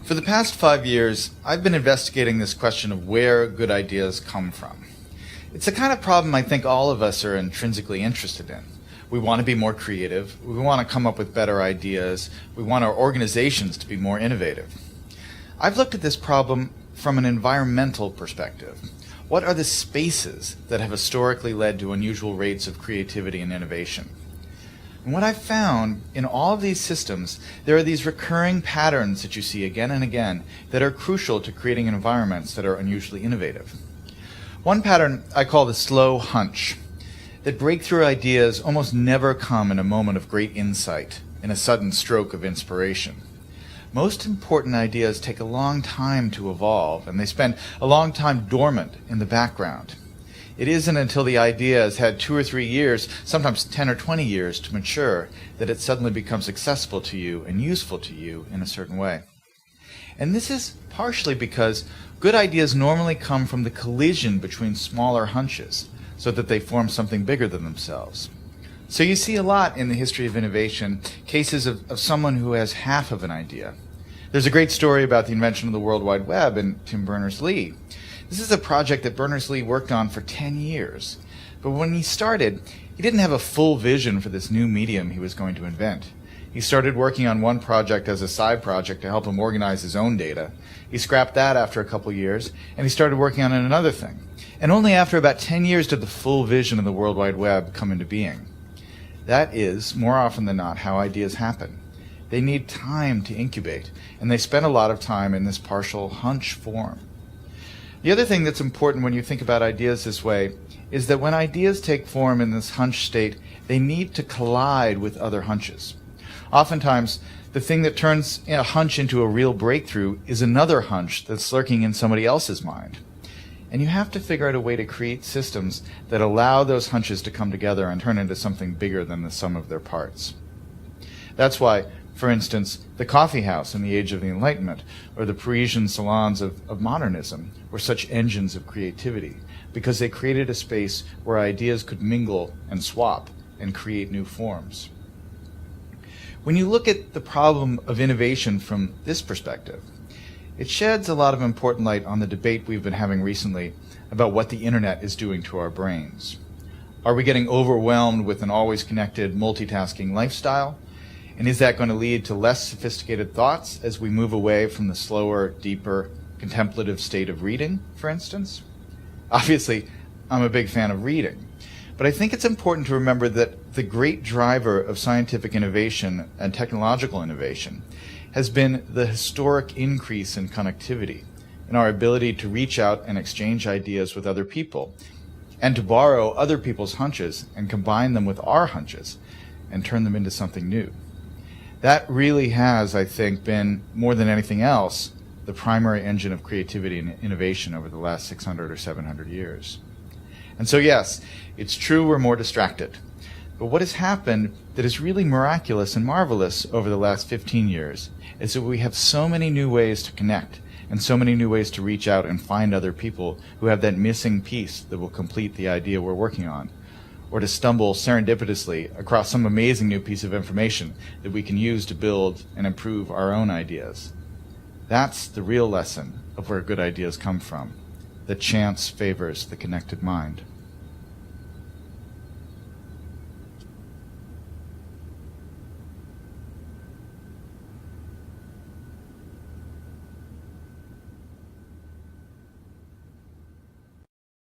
For the past 5 years, I've been investigating this question of where good ideas come from. It's the kind of problem I think all of us are intrinsically interested in. We want to be more creative, we want to come up with better ideas, we want our organizations to be more innovative. I've looked at this problem from an environmental perspective. What are the spaces that have historically led to unusual rates of creativity and innovation? And what I've found in all of these systems, there are these recurring patterns that you see again and again that are crucial to creating environments that are unusually innovative. One pattern I call the slow hunch, that breakthrough ideas almost never come in a moment of great insight, in a sudden stroke of inspiration. Most important ideas take a long time to evolve, and they spend a long time dormant in the background. It isn't until the idea has had 2 or 3 years, sometimes 10 or 20 years to mature, that it suddenly becomes accessible to you and useful to you in a certain way. And this is partially because good ideas normally come from the collision between smaller hunches, so that they form something bigger than themselves. So you see a lot in the history of innovation, cases of someone who has half of an idea. There's a great story about the invention of the World Wide Web in Tim Berners-Lee. This is a project that Berners-Lee worked on for 10 years. But when he started, he didn't have a full vision for this new medium he was going to invent. He started working on one project as a side project to help him organize his own data. He scrapped that after a couple years, and he started working on another thing. And only after about 10 years did the full vision of the World Wide Web come into being. That is, more often than not, how ideas happen. They need time to incubate, and they spend a lot of time in this partial hunch form. The other thing that's important when you think about ideas this way is that when ideas take form in this hunch state, they need to collide with other hunches. Oftentimes, the thing that turns a hunch into a real breakthrough is another hunch that's lurking in somebody else's mind. And you have to figure out a way to create systems that allow those hunches to come together and turn into something bigger than the sum of their parts. That's why, for instance, the coffee house in the Age of the Enlightenment, or the Parisian salons of modernism, were such engines of creativity, because they created a space where ideas could mingle and swap and create new forms. When you look at the problem of innovation from this perspective, it sheds a lot of important light on the debate we've been having recently about what the internet is doing to our brains. Are we getting overwhelmed with an always connected, multitasking lifestyle? And is that going to lead to less sophisticated thoughts as we move away from the slower, deeper, contemplative state of reading, for instance? Obviously, I'm a big fan of reading. But I think it's important to remember that the great driver of scientific innovation and technological innovation has been the historic increase in connectivity, in our ability to reach out and exchange ideas with other people, and to borrow other people's hunches and combine them with our hunches and turn them into something new. That really has, I think, been, more than anything else, the primary engine of creativity and innovation over the last 600 or 700 years. And so yes, it's true we're more distracted. But what has happened that is really miraculous and marvelous over the last 15 years is that we have so many new ways to connect and so many new ways to reach out and find other people who have that missing piece that will complete the idea we're working on, or to stumble serendipitously across some amazing new piece of information that we can use to build and improve our own ideas. That's the real lesson of where good ideas come from. That chance favors the connected mind.